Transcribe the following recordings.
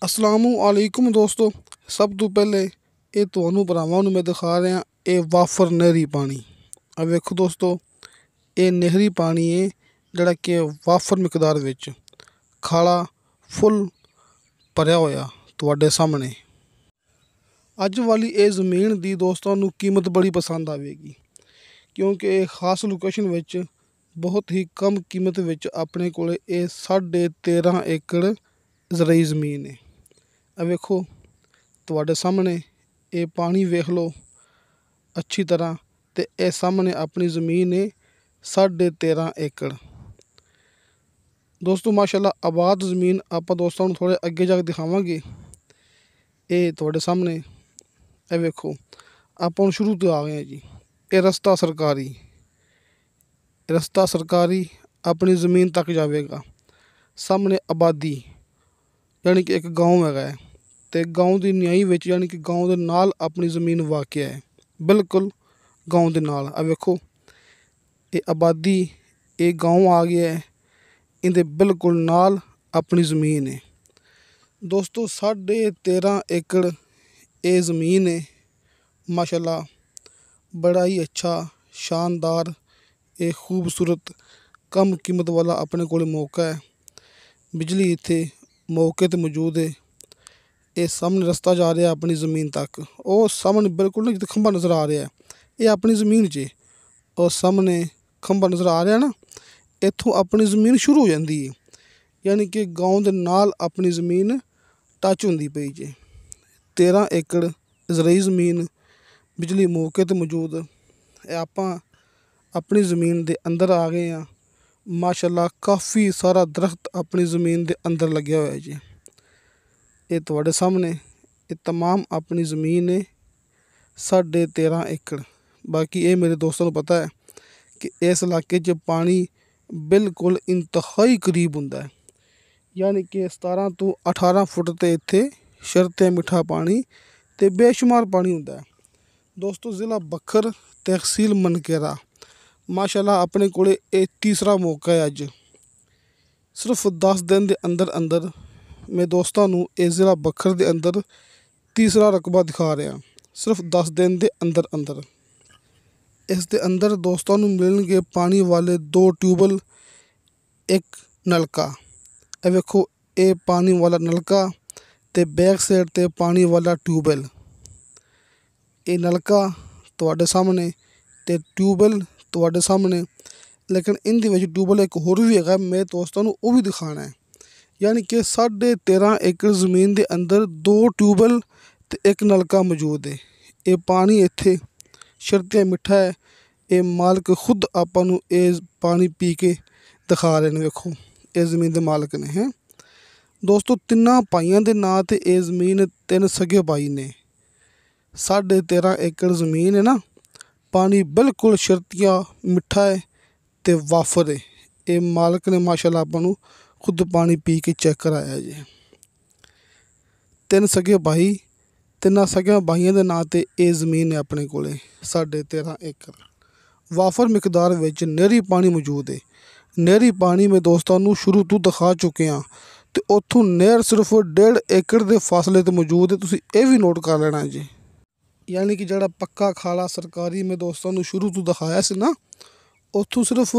ਅਸਲਾਮੁਅਲੈਕੁਮ ਦੋਸਤੋ, ਸਭ ਤੋਂ ਪਹਿਲੇ ਇਹ ਤੁਹਾਨੂੰ ਭਰਾਵਾਂ ਨੂੰ ਮੈਂ ਦਿਖਾ ਰਿਹਾ ਇਹ ਵਾਫਰ ਨਹਿਰੀ ਪਾਣੀ। ਆ ਵੇਖੋ ਦੋਸਤੋ, ਇਹ ਨਹਿਰੀ ਪਾਣੀ ਹੈ ਜਿਹੜਾ ਕਿ ਵਾਫਰ ਮਿਕਦਾਰ ਵਿੱਚ ਖਾਲਾ ਫੁੱਲ ਭਰਿਆ ਹੋਇਆ ਤੁਹਾਡੇ ਸਾਹਮਣੇ। ਅੱਜ ਵਾਲੀ ਇਹ ਜ਼ਮੀਨ ਦੀ ਦੋਸਤਾਂ ਨੂੰ ਕੀਮਤ ਬੜੀ ਪਸੰਦ ਆਵੇਗੀ, ਕਿਉਂਕਿ ਇਹ ਖਾਸ ਲੋਕੇਸ਼ਨ ਵਿੱਚ ਬਹੁਤ ਹੀ ਕਮ ਕੀਮਤ ਵਿੱਚ ਆਪਣੇ ਕੋਲ ਇਹ 13.5 ਏਕੜ ਜ਼ਰਈ ਜ਼ਮੀਨ ਹੈ। ਆ ਵੇਖੋ ਤੁਹਾਡੇ ਸਾਹਮਣੇ ਇਹ ਪਾਣੀ ਵੇਖ ਲਓ ਅੱਛੀ ਤਰ੍ਹਾਂ, ਅਤੇ ਇਹ ਸਾਹਮਣੇ ਆਪਣੀ ਜ਼ਮੀਨ ਹੈ 13.5 ਏਕੜ। ਦੋਸਤੋ ਮਾਸ਼ਾਅੱਲਾ ਆਬਾਦ ਜ਼ਮੀਨ ਆਪਾਂ ਦੋਸਤਾਂ ਨੂੰ ਥੋੜ੍ਹੇ ਅੱਗੇ ਜਾ ਕੇ ਦਿਖਾਵਾਂਗੇ। ਇਹ ਤੁਹਾਡੇ ਸਾਹਮਣੇ ਇਹ ਵੇਖੋ, ਆਪਾਂ ਹੁਣ ਸ਼ੁਰੂ ਤੋਂ ਆ ਗਏ ਹਾਂ ਜੀ। ਇਹ ਰਸਤਾ ਸਰਕਾਰੀ ਆਪਣੀ ਜ਼ਮੀਨ ਤੱਕ ਜਾਵੇਗਾ। ਸਾਹਮਣੇ ਆਬਾਦੀ ਯਾਨੀ ਕਿ ਇੱਕ ਗਾँव ਹੈਗਾ ਹੈ, ਅਤੇ ਗਾँव ਦੀ ਨਿਆਈ ਵਿੱਚ ਯਾਨੀ ਕਿ ਗਾँव ਦੇ ਨਾਲ ਆਪਣੀ ਜ਼ਮੀਨ ਵਾਕਿਆ ਹੈ, ਬਿਲਕੁਲ ਗਾँव ਦੇ ਨਾਲ। ਆ ਵੇਖੋ ਇਹ ਆਬਾਦੀ, ਇਹ ਗਾँव ਆ ਗਿਆ ਹੈ, ਇਹਦੇ ਬਿਲਕੁਲ ਨਾਲ ਆਪਣੀ ਜ਼ਮੀਨ ਹੈ। ਦੋਸਤੋ 13.5 ਏਕੜ ਇਹ ਜ਼ਮੀਨ ਹੈ। ਮਾਸ਼ਾਅੱਲਾ ਬੜਾ ਹੀ ਅੱਛਾ ਸ਼ਾਨਦਾਰ ਇਹ ਖੂਬਸੂਰਤ ਕਮ ਕੀਮਤ ਵਾਲਾ ਆਪਣੇ ਕੋਲ ਮੌਕਾ ਹੈ। ਬਿਜਲੀ ਇੱਥੇ ਮੌਕੇ 'ਤੇ ਮੌਜੂਦ ਹੈ। ਇਹ ਸਾਹਮਣੇ ਰਸਤਾ ਜਾ ਰਿਹਾ ਆਪਣੀ ਜ਼ਮੀਨ ਤੱਕ। ਉਹ ਸਾਹਮਣੇ ਬਿਲਕੁਲ ਨਾ ਜਿੱਥੇ ਖੰਭਾ ਨਜ਼ਰ ਆ ਰਿਹਾ ਇਹ ਆਪਣੀ ਜ਼ਮੀਨ 'ਚ। ਉਹ ਸਾਹਮਣੇ ਖੰਭਾ ਨਜ਼ਰ ਆ ਰਿਹਾ ਨਾ, ਇੱਥੋਂ ਆਪਣੀ ਜ਼ਮੀਨ ਸ਼ੁਰੂ ਹੋ ਜਾਂਦੀ ਹੈ, ਯਾਨੀ ਕਿ ਗਾँव ਦੇ ਨਾਲ ਆਪਣੀ ਜ਼ਮੀਨ ਟੱਚ ਹੁੰਦੀ ਪਈ ਜੇ। 13 ਏਕੜ ਜ਼ਰਈ ਜ਼ਮੀਨ, ਬਿਜਲੀ ਮੌਕੇ 'ਤੇ ਮੌਜੂਦ। ਇਹ ਆਪਾਂ ਆਪਣੀ ਜ਼ਮੀਨ ਦੇ ਅੰਦਰ ਆ ਗਏ ਹਾਂ। ਮਾਸ਼ਾਅੱਲਾ ਕਾਫੀ ਸਾਰਾ ਦਰਖਤ ਆਪਣੀ ਜ਼ਮੀਨ ਦੇ ਅੰਦਰ ਲੱਗਿਆ ਹੋਇਆ ਜੀ। ਇਹ ਤੁਹਾਡੇ ਸਾਹਮਣੇ ਇਹ ਤਮਾਮ ਆਪਣੀ ਜ਼ਮੀਨ ਹੈ 13.5 ਏਕੜ। ਬਾਕੀ ਇਹ ਮੇਰੇ ਦੋਸਤਾਂ ਨੂੰ ਪਤਾ ਹੈ ਕਿ ਇਸ ਇਲਾਕੇ 'ਚ ਪਾਣੀ ਬਿਲਕੁਲ ਇੰਤਹਾਈ ਕਰੀਬ ਹੁੰਦਾ ਹੈ, ਯਾਨੀ ਕਿ 17 ਤੋਂ 18 ਫੁੱਟ 'ਤੇ ਇੱਥੇ ਸ਼ਰਤੇ ਮਿੱਠਾ ਪਾਣੀ ਅਤੇ ਬੇਸ਼ੁਮਾਰ ਪਾਣੀ ਹੁੰਦਾ ਹੈ। ਦੋਸਤੋ ਜ਼ਿਲ੍ਹਾ ਬੱਖਰ, ਤਹਿਸੀਲ ਮਨਕੇਰਾ। ਮਾਸ਼ਾਅੱਲਾ ਆਪਣੇ ਕੋਲ ਇਹ ਤੀਸਰਾ ਮੌਕਾ ਹੈ। ਅੱਜ ਸਿਰਫ 10 ਦਿਨ ਦੇ ਅੰਦਰ ਮੈਂ ਦੋਸਤਾਂ ਨੂੰ ਇਹ ਜ਼ਿਲ੍ਹਾ ਬੱਖਰ ਦੇ ਅੰਦਰ ਤੀਸਰਾ ਰਕਬਾ ਦਿਖਾ ਰਿਹਾ, ਸਿਰਫ 10 ਦਿਨ ਦੇ ਅੰਦਰ। ਇਸ ਦੇ ਅੰਦਰ ਦੋਸਤਾਂ ਨੂੰ ਮਿਲਣਗੇ ਪਾਣੀ ਵਾਲੇ 2 ਟਿਊਬਲ, ਇੱਕ ਨਲਕਾ। ਇਹ ਵੇਖੋ ਇਹ ਪਾਣੀ ਵਾਲਾ ਨਲਕਾ ਅਤੇ ਬੈਕ ਸਾਈਡ 'ਤੇ ਪਾਣੀ ਵਾਲਾ ਟਿਊਬਵੈੱਲ। ਇਹ ਨਲਕਾ ਤੁਹਾਡੇ ਸਾਹਮਣੇ ਅਤੇ ਟਿਊਬਵੈੱਲ ਤੁਹਾਡੇ ਸਾਹਮਣੇ, ਲੇਕਿਨ ਇਹਦੇ ਵਿੱਚ ਟਿਊਬਵੈੱਲ ਇੱਕ ਹੋਰ ਵੀ ਹੈਗਾ, ਮੈਂ ਦੋਸਤਾਂ ਨੂੰ ਉਹ ਵੀ ਦਿਖਾਉਣਾ ਹੈ। ਯਾਨੀ ਕਿ 13.5 ਏਕੜ ਜ਼ਮੀਨ ਦੇ ਅੰਦਰ 2 ਟਿਊਬਵੈੱਲ ਅਤੇ ਇੱਕ ਨਲਕਾ ਮੌਜੂਦ ਹੈ। ਇਹ ਪਾਣੀ ਇੱਥੇ ਸ਼ਰਤੀਆ ਮਿੱਠਾ ਹੈ। ਇਹ ਮਾਲਕ ਖੁਦ ਆਪਾਂ ਨੂੰ ਇਹ ਪਾਣੀ ਪੀ ਕੇ ਦਿਖਾ ਰਹੇ ਨੇ। ਵੇਖੋ ਇਹ ਜ਼ਮੀਨ ਦੇ ਮਾਲਕ ਨੇ ਹੈ ਦੋਸਤੋ। 3 ਭਾਈਆਂ ਦੇ ਨਾਂ 'ਤੇ ਇਹ ਜ਼ਮੀਨ 3 ਸਗੇ ਭਾਈ ਨੇ। 13.5 ਏਕੜ ਜ਼ਮੀਨ ਹੈ ਨਾ, ਪਾਣੀ ਬਿਲਕੁਲ ਸ਼ਰਤੀਆ ਮਿੱਠਾ ਹੈ ਅਤੇ ਵਾਫਰ ਹੈ। ਇਹ ਮਾਲਕ ਨੇ ਮਾਸ਼ਾਅੱਲਾ ਆਪਾਂ ਨੂੰ ਖੁਦ ਪਾਣੀ ਪੀ ਕੇ ਚੈੱਕ ਕਰਾਇਆ ਜੀ। 3 ਸਗੇ ਭਾਈ, 3 ਸਗੇ ਭਾਈਆਂ ਦੇ ਨਾਂ 'ਤੇ ਇਹ ਜ਼ਮੀਨ ਹੈ ਆਪਣੇ ਕੋਲ 13.5 ਏਕੜ। ਵਾਫਰ ਮਿਕਦਾਰ ਵਿੱਚ ਨਹਿਰੀ ਪਾਣੀ ਮੌਜੂਦ ਹੈ। ਨਹਿਰੀ ਪਾਣੀ ਮੈਂ ਦੋਸਤਾਂ ਨੂੰ ਸ਼ੁਰੂ ਤੋਂ ਦਿਖਾ ਚੁੱਕੇ ਹਾਂ, ਅਤੇ ਉੱਥੋਂ ਨਹਿਰ ਸਿਰਫ 1.5 ਏਕੜ ਦੇ ਫਾਸਲੇ 'ਤੇ ਮੌਜੂਦ ਹੈ। ਤੁਸੀਂ ਇਹ ਵੀ ਨੋਟ ਕਰ ਲੈਣਾ ਜੀ। ਯਾਨੀ ਕਿ ਜਿਹੜਾ ਪੱਕਾ ਖਾਲਾ ਸਰਕਾਰੀ ਮੈਂ ਦੋਸਤਾਂ ਨੂੰ ਸ਼ੁਰੂ ਤੋਂ ਦਿਖਾਇਆ ਸੀ ਨਾ, ਉੱਥੋਂ ਸਿਰਫ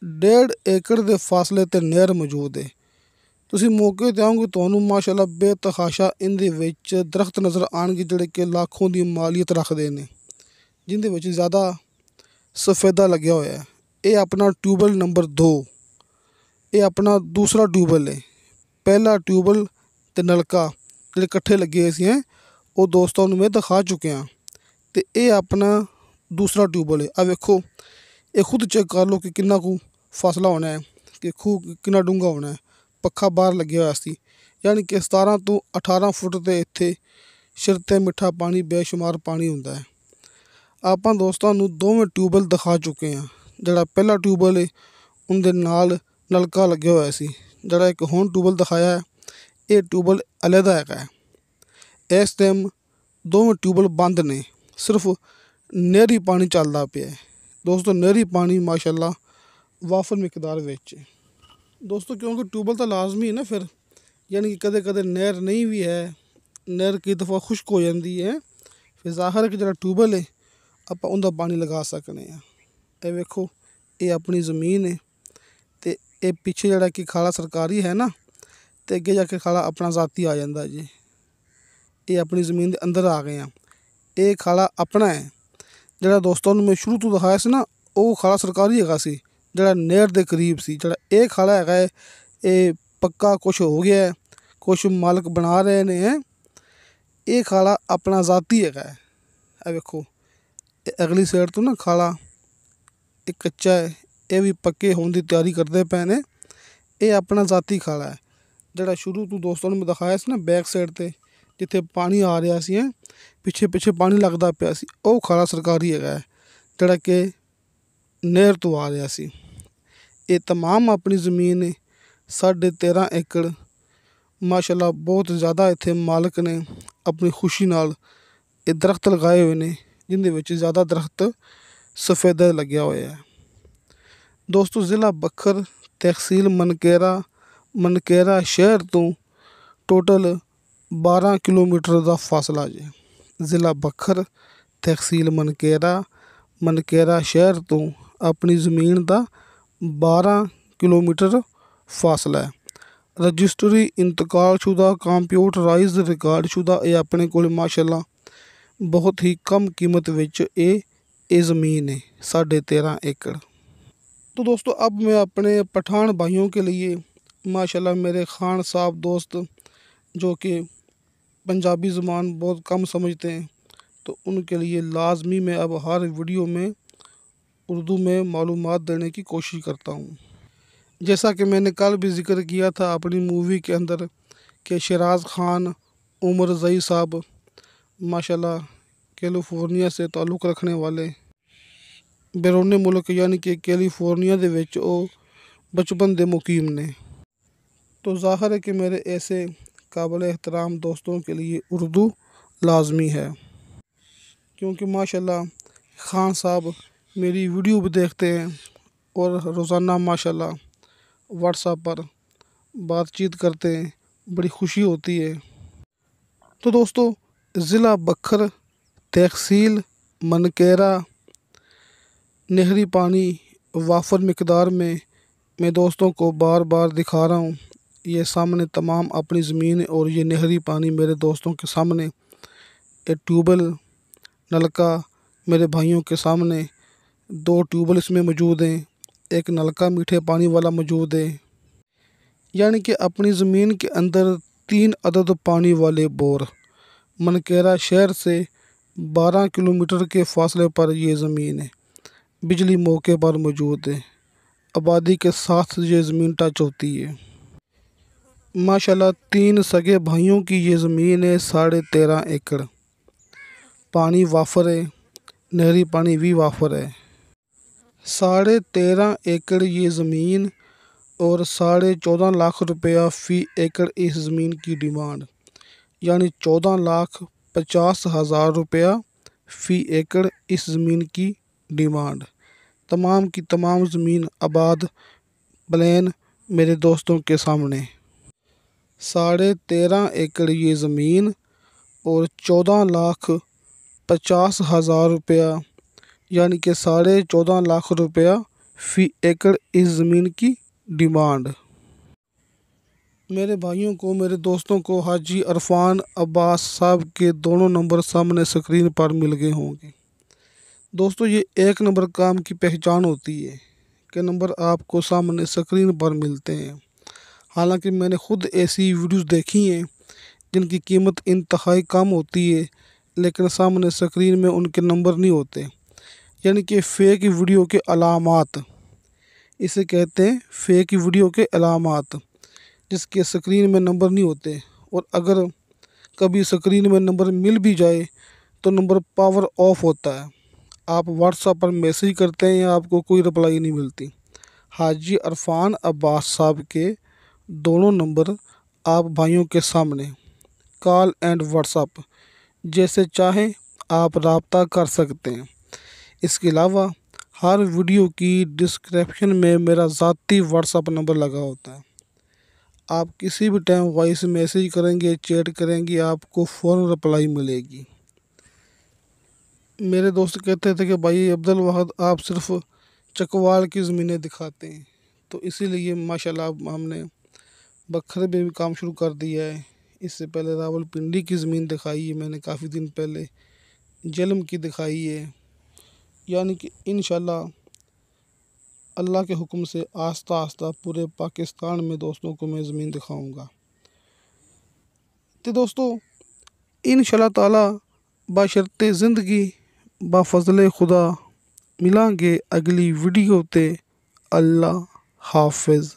1.5 ਏਕੜ ਦੇ ਫਾਸਲੇ 'ਤੇ ਨਹਿਰ ਮੌਜੂਦ ਹੈ। ਤੁਸੀਂ ਮੌਕੇ 'ਤੇ ਆਓਗੇ ਤੁਹਾਨੂੰ ਮਾਸ਼ਾਅੱਲਾ ਬੇਤਹਾਸ਼ਾ ਇਹਦੇ ਵਿੱਚ ਦਰਖਤ ਨਜ਼ਰ ਆਉਣਗੇ, ਜਿਹੜੇ ਕਿ ਲੱਖੋਂ ਦੀ ਮਾਲੀਅਤ ਰੱਖਦੇ ਨੇ, ਜਿਹਦੇ ਵਿੱਚ ਜ਼ਿਆਦਾ ਸਫੈਦਾ ਲੱਗਿਆ ਹੋਇਆ ਹੈ। ਇਹ ਆਪਣਾ ਟਿਊਬਵੈੱਲ ਨੰਬਰ 2, ਇਹ ਆਪਣਾ ਦੂਸਰਾ ਟਿਊਬਵੈੱਲ ਹੈ। ਪਹਿਲਾ ਟਿਊਬਵੈੱਲ ਅਤੇ ਨਲਕਾ ਜਿਹੜੇ ਇਕੱਠੇ ਲੱਗੇ ਹੋਏ ਸੀ ਉਹ ਦੋਸਤਾਂ ਨੂੰ ਮੈਂ ਦਿਖਾ ਚੁੱਕਿਆ, ਅਤੇ ਇਹ ਆਪਣਾ ਦੂਸਰਾ ਟਿਊਬਵੈੱਲ ਹੈ। ਆ ਵੇਖੋ ਇਹ ਖੁਦ ਚੈੱਕ ਕਰ ਲਓ ਕਿ ਕਿੰਨਾ ਕੁ ਫਾਸਲਾ ਹੋਣਾ ਹੈ, ਕਿ ਖੂਹ ਕਿੰਨਾ ਡੂੰਘਾ ਹੋਣਾ ਹੈ। ਪੱਖਾ ਬਾਹਰ ਲੱਗਿਆ ਹੋਇਆ ਸੀ, ਯਾਨੀ ਕਿ 17 ਤੋਂ 18 ਫੁੱਟ 'ਤੇ ਇੱਥੇ ਸ਼ਰਤੇ ਮਿੱਠਾ ਪਾਣੀ ਬੇਸ਼ੁਮਾਰ ਪਾਣੀ ਹੁੰਦਾ ਹੈ। ਆਪਾਂ ਦੋਸਤਾਂ ਨੂੰ ਦੋਵੇਂ ਟਿਊਬਵੈੱਲ ਦਿਖਾ ਚੁੱਕੇ ਹਾਂ। ਜਿਹੜਾ ਪਹਿਲਾ ਟਿਊਬਵੈੱਲ ਹੈ ਉਹਦੇ ਨਾਲ ਨਲਕਾ ਲੱਗਿਆ ਹੋਇਆ ਸੀ। ਜਿਹੜਾ ਇੱਕ ਹੁਣ ਟਿਊਬਵੈੱਲ ਦਿਖਾਇਆ ਹੈ ਇਹ ਟਿਊਬਵੈੱਲ ਅਲੱਗਾ ਹੈਗਾ ਹੈ। ਇਸ ਟਾਈਮ ਦੋਵੇਂ ਟਿਊਬਵੈੱਲ ਬੰਦ ਨੇ, ਸਿਰਫ ਨਹਿਰੀ ਪਾਣੀ ਚੱਲਦਾ ਪਿਆ ਹੈ। ਦੋਸਤੋ ਨਹਿਰੀ ਪਾਣੀ ਮਾਸ਼ਾਅੱਲਾ ਵਾਫਰ ਮਿਕਦਾਰ ਵਿੱਚ ਦੋਸਤੋ, ਕਿਉਂਕਿ ਟਿਊਬਵੈੱਲ ਤਾਂ ਲਾਜ਼ਮੀ ਹੈ ਨਾ, ਫਿਰ यानी कि कदे कदे नहर नहीं भी है, नहर कई दफ़ा खुश्क हो जाती है, फिर ज़ाहिर है कि जो ट्यूबवेल है ਆਪਾਂ ਉਹਦਾ ਪਾਣੀ ਲਗਾ ਸਕਨੇ ਆ। ਇਹ ਵੇਖੋ, ਇਹ ਆਪਣੀ ਜ਼ਮੀਨ ਹੈ ਤੇ ਇਹ ਪਿੱਛੇ ਜਿਹੜਾ ਕਿ ਖਾਲਾ ਸਰਕਾਰੀ ਹੈ ਨਾ, ਤੇ ਅੱਗੇ ਜਾ ਕੇ ਖਾਲਾ ਆਪਣਾ ਜ਼ਾਤੀ ਆ ਜਾਂਦਾ ਜੀ। ਇਹ ਆਪਣੀ ਜ਼ਮੀਨ ਦੇ ਅੰਦਰ ਆ ਗਏ ਆ। ਇਹ ਖਾਲਾ ਆਪਣਾ ਹੈ। ਜਿਹੜਾ ਦੋਸਤਾਂ ਨੂੰ ਮੈਂ ਸ਼ੁਰੂ ਤੋਂ ਦਿਖਾਇਆ ਸੀ ਨਾ, ਉਹ ਖਾਲਾ ਸਰਕਾਰੀ ਹੈਗਾ ਸੀ, ਜਿਹੜਾ ਨਹਿਰ ਦੇ ਕਰੀਬ ਸੀ। ਜਿਹੜਾ ਇਹ ਖਾਲਾ ਹੈਗਾ ਹੈ, ਇਹ ਪੱਕਾ ਕੁਛ ਹੋ ਗਿਆ, ਕੁਛ ਮਾਲਕ ਬਣਾ ਰਹੇ ਨੇ। ਇਹ ਖਾਲਾ ਆਪਣਾ ਜ਼ਾਤੀ ਹੈਗਾ ਹੈ। ਇਹ ਵੇਖੋ, ਅਗਲੀ ਸਾਈਡ ਤੋਂ ਨਾ ਖਾਲਾ ਇਹ ਕੱਚਾ ਹੈ, ਇਹ ਵੀ ਪੱਕੇ ਹੋਣ ਦੀ ਤਿਆਰੀ ਕਰਦੇ ਪਏ ਨੇ। ਇਹ ਆਪਣਾ ਜ਼ਾਤੀ ਖਾਲਾ ਹੈ। ਜਿਹੜਾ ਸ਼ੁਰੂ ਤੋਂ ਦੋਸਤਾਂ ਨੂੰ ਮੈਂ ਦਿਖਾਇਆ ਸੀ ਨਾ, ਬੈਕ ਸਾਈਡ 'ਤੇ ਜਿੱਥੇ ਪਾਣੀ ਆ ਰਿਹਾ ਸੀ, ਪਿੱਛੇ ਪਿੱਛੇ ਪਾਣੀ ਲੱਗਦਾ ਪਿਆ ਸੀ, ਉਹ ਖਾਲਾ ਸਰਕਾਰੀ ਹੈਗਾ ਹੈ, ਜਿਹੜਾ ਕਿ ਨਹਿਰ ਤੋਂ ਆ ਰਿਹਾ ਸੀ। ਇਹ ਤਮਾਮ ਆਪਣੀ ਜ਼ਮੀਨ ਹੈ, 13.5 ਏਕੜ। ਮਾਸ਼ਾਅੱਲਾ ਬਹੁਤ ਜ਼ਿਆਦਾ ਇੱਥੇ ਮਾਲਕ ਨੇ ਆਪਣੀ ਖੁਸ਼ੀ ਨਾਲ ਇਹ ਦਰਖਤ ਲਗਾਏ ਹੋਏ ਨੇ, ਜਿਹਦੇ ਵਿੱਚ ਜ਼ਿਆਦਾ ਦਰਖਤ ਸਫੈਦਾ ਲੱਗਿਆ ਹੋਇਆ ਹੈ। ਦੋਸਤੋ, ਜ਼ਿਲ੍ਹਾ ਬੱਖਰ, ਤਹਿਸੀਲ ਮਨਕੇਰਾ ਸ਼ਹਿਰ ਤੋਂ ਟੋਟਲ 12 ਕਿਲੋਮੀਟਰ ਦਾ ਫਾਸਲਾ ਜੇ। ਜ਼ਿਲ੍ਹਾ ਬੱਖਰ, ਤਹਿਸੀਲ ਮਨਕੇਰਾ ਸ਼ਹਿਰ ਤੋਂ ਆਪਣੀ ਜ਼ਮੀਨ ਦਾ 12 ਕਿਲੋਮੀਟਰ ਫਾਸਲਾ ਹੈ। ਰਜਿਸਟਰੀ ਇੰਤਕਾਲਸ਼ੁਦਾ, ਕੰਪਿਊਟਰਾਈਜ਼ਡ ਰਿਕਾਰਡਸ਼ੁਦਾ ਇਹ ਆਪਣੇ ਕੋਲ ਮਾਸ਼ਾਅੱਲਾ बहुत ही कम कीमत विच ये ज़मीन है, 13.5 एकड़। तो दोस्तों, अब मैं अपने पठान भाइयों के लिए माशाल्लाह मेरे खान साहब दोस्त जो कि पंजाबी ज़बान बहुत कम समझते हैं, तो उनके लिए लाजमी मैं अब हर वीडियो में उर्दू में मालूमात देने की कोशिश करता हूँ। जैसा कि मैंने कल भी ज़िक्र किया था अपनी मूवी के अंदर कि शराज खान उमर ज़ई साहब माशाल्लाह कैलिफोर्निया से ताल्लुक़ रखने वाले, बैरूनी मुल्क यानी कि कैलिफोर्निया दे विच ਉਹ बचपन दे मुकीम ने। तो ज़ाहिर है कि मेरे ऐसे काबिल एहतराम दोस्तों के लिए उर्दू लाजमी है, क्योंकि माशाल्लाह खान साहब मेरी वीडियो भी देखते हैं और रोज़ाना माशाल्लाह व्हाट्सएप पर बातचीत करते हैं, बड़ी खुशी होती है। तो दोस्तों, ज़िला बखर, तहसील मनकेरा, नहरी पानी वाफर मिकदार में मैं दोस्तों को बार बार दिखा रहा हूँ। ये सामने तमाम अपनी ज़मीन है और ये नहरी पानी मेरे दोस्तों के सामने, एक ट्यूबवेल नलका मेरे भाइयों के सामने, 2 ट्यूबवेल इसमें मौजूद हैं, एक नलका मीठे पानी वाला मौजूद है। यानी कि अपनी ज़मीन के अंदर 3 अदद पानी वाले बोर। मनकेरा शहर से 12 किलोमीटर के फासले पर ये ज़मीन है, बिजली मौके पर मौजूद है, आबादी के साथ ये ज़मीन टच होती है। माशाल्लाह 3 सगे भाइयों की ये ज़मीन है, 13.5 एकड़। पानी वाफर है, नहरी पानी भी वाफर है। 13.5 एकड़ ये ज़मीन और 14.5 लाख रुपया फ़ी एकड़ इस ज़मीन की डिमांड, यानी 14,50,000 रुपया फ़ी एकड़ इस ज़मीन की डिमांड। तमाम की तमाम ज़मीन आबाद प्लेन मेरे दोस्तों के सामने। 13.5 एकड़ ये ज़मीन और 14,50,000 रुपया, यानी कि 14.5 लाख रुपया फ़ी एकड़ इस ज़मीन की डिमांड। मेरे भाइयों को, मेरे दोस्तों को हाजी अरफान अब्बास साहब के दोनों नंबर सामने स्क्रीन पर मिल गए होंगे। दोस्तों, ये एक नंबर काम की पहचान होती है कि नंबर आपको सामने स्क्रीन पर मिलते हैं। हालांकि मैंने ख़ुद ऐसी वीडियोस देखी हैं जिनकी कीमत इंतहाई कम होती है, लेकिन सामने स्क्रीन में उनके नंबर नहीं होते, यानी कि फ़ेक वीडियो के अलामात, इसे कहते हैं फ़ेक वीडियो के अलामात, जिसके स्क्रीन में नंबर नहीं होते। और अगर कभी स्क्रीन में नंबर मिल भी जाए तो नंबर पावर ऑफ होता है, आप व्हाट्सएप पर मैसेज करते हैं या आपको कोई रिप्लाई नहीं मिलती। हाजी अरफान अब्बास साहब के दोनों नंबर आप भाइयों के सामने, कॉल एंड व्हाट्सएप जैसे चाहें आप रब्ता कर सकते हैं। इसके अलावा हर वीडियो की डिस्क्रिप्शन में मेरा ज़ाती व्हाट्सएप नंबर लगा होता है, आप किसी भी टाइम वॉइस मैसेज करेंगे, चैट करेंगे, आपको फ़ौरन रिप्लाई मिलेगी। मेरे दोस्त कहते थे कि भाई अब्दुल वहाद आप सिर्फ चकवाल की ज़मीनें दिखाते हैं, तो इसीलिए माशाल्लाह अब हमने बखरे में भी काम शुरू कर दिया है। इससे पहले रावलपिंडी की ज़मीन दिखाई है मैंने काफ़ी दिन पहले, जलम की दिखाई है। यानी कि इंशाल्लाह अल्लाह के हुक्म से आस्ता आस्ता पूरे पाकिस्तान में दोस्तों को मैं ज़मीन दिखाऊंगा। तो दोस्तों इंशाल्लाह ताला बशर्ते ज़िंदगी बाफज़ले खुदा मिलांगे अगली वीडियो ते। अल्लाह हाफिज़।